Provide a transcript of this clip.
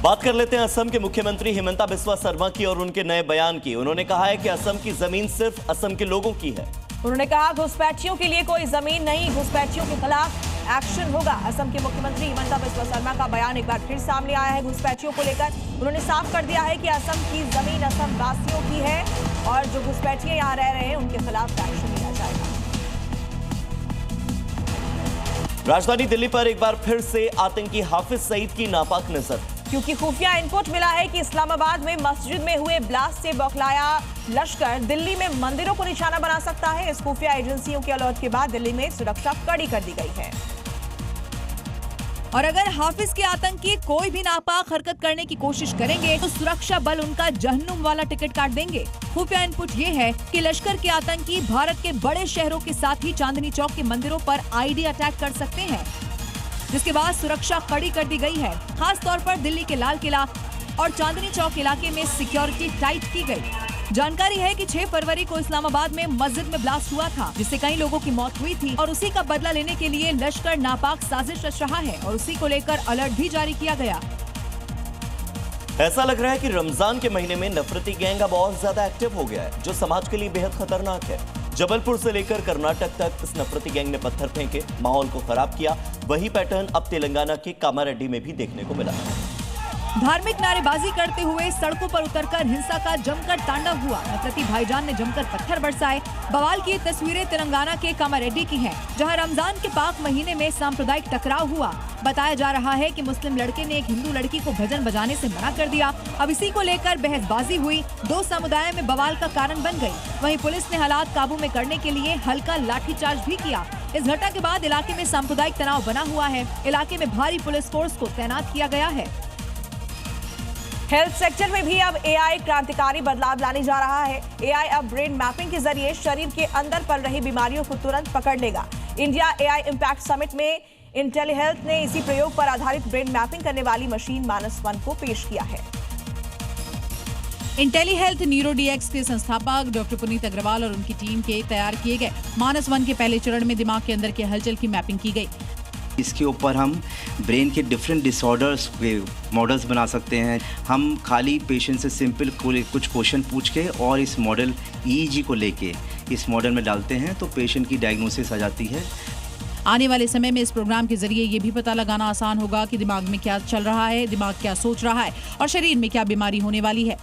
बात कर लेते हैं असम के मुख्यमंत्री हिमंता बिस्वा शर्मा की और उनके नए बयान की। उन्होंने कहा है कि असम की जमीन सिर्फ असम के लोगों की है। उन्होंने कहा घुसपैठियों के लिए कोई जमीन नहीं, घुसपैठियों के खिलाफ एक्शन होगा। असम के मुख्यमंत्री हिमंता बिस्वा शर्मा का बयान एक बार फिर सामने आया है घुसपैठियों को लेकर। उन्होंने साफ कर दिया है कि असम की जमीन असम वासियों की है और जो घुसपैठिए यहाँ रह रहे हैं उनके खिलाफ एक्शन लिया जाएगा। राजधानी दिल्ली पर एक बार फिर से आतंकी हाफिज सईद की नापाक नजर, क्योंकि खुफिया इनपुट मिला है कि इस्लामाबाद में मस्जिद में हुए ब्लास्ट से बौखलाया लश्कर दिल्ली में मंदिरों को निशाना बना सकता है। इस खुफिया एजेंसियों के अलर्ट के बाद दिल्ली में सुरक्षा कड़ी कर दी गई है। और अगर हाफिज के आतंकी कोई भी नापाक हरकत करने की कोशिश करेंगे तो सुरक्षा बल उनका जहन्नुम वाला टिकट काट देंगे। खुफिया इनपुट ये है कि लश्कर के आतंकी भारत के बड़े शहरों के साथ ही चांदनी चौक के मंदिरों पर आईडी अटैक कर सकते हैं, जिसके बाद सुरक्षा कड़ी कर दी गई है। खास तौर पर दिल्ली के लाल किला और चांदनी चौक इलाके में सिक्योरिटी टाइट की गई। जानकारी है कि 6 फरवरी को इस्लामाबाद में मस्जिद में ब्लास्ट हुआ था, जिससे कई लोगों की मौत हुई थी और उसी का बदला लेने के लिए लश्कर नापाक साजिश रच रहा है और उसी को लेकर अलर्ट भी जारी किया गया। ऐसा लग रहा है कि रमजान के महीने में नफरती गैंग अब और ज्यादा एक्टिव हो गया है, जो समाज के लिए बेहद खतरनाक है। जबलपुर से लेकर कर्नाटक तक इस नफरती गैंग ने पत्थर फेंके, माहौल को खराब किया। वही पैटर्न अब तेलंगाना के कामारेड्डी में भी देखने को मिला। धार्मिक नारेबाजी करते हुए सड़कों पर उतरकर हिंसा का जमकर तांडव हुआ। नफरती भाईजान ने जमकर पत्थर बरसाए। बवाल की तस्वीरें तेलंगाना के कामारेड्डी की हैं, जहां रमजान के पाक महीने में सांप्रदायिक टकराव हुआ। बताया जा रहा है कि मुस्लिम लड़के ने एक हिंदू लड़की को भजन बजाने से मना कर दिया। अब इसी को लेकर बहसबाजी हुई, 2 समुदायों में बवाल का कारण बन गई। वहीं पुलिस ने हालात काबू में करने के लिए हल्का लाठीचार्ज भी किया। इस घटना के बाद इलाके में सांप्रदायिक तनाव बना हुआ है। इलाके में भारी पुलिस फोर्स को तैनात किया गया है। हेल्थ सेक्टर में भी अब एआई क्रांतिकारी बदलाव लाने जा रहा है। एआई अब ब्रेन मैपिंग के जरिए शरीर के अंदर पल रही बीमारियों को तुरंत पकड़ लेगा। इंडिया एआई इम्पैक्ट समिट में इंटेलीहेल्थ ने इसी प्रयोग पर आधारित ब्रेन मैपिंग करने वाली मशीन मानस वन को पेश किया है। इंटेलीहेल्थ न्यूरोडीएक्स के संस्थापक डॉक्टर पुनीत अग्रवाल और उनकी टीम के तैयार किए गए मानस वन के पहले चरण में दिमाग के अंदर के हलचल की मैपिंग की गई। इसके ऊपर हम ब्रेन के डिफरेंट डिसऑर्डर्स के मॉडल्स बना सकते हैं। हम खाली पेशेंट से सिंपल कुछ क्वेश्चन पूछ के और इस मॉडल ईईजी को लेके इस मॉडल में डालते हैं तो पेशेंट की डायग्नोसिस आ जाती है। आने वाले समय में इस प्रोग्राम के जरिए ये भी पता लगाना आसान होगा कि दिमाग में क्या चल रहा है, दिमाग क्या सोच रहा है और शरीर में क्या बीमारी होने वाली है।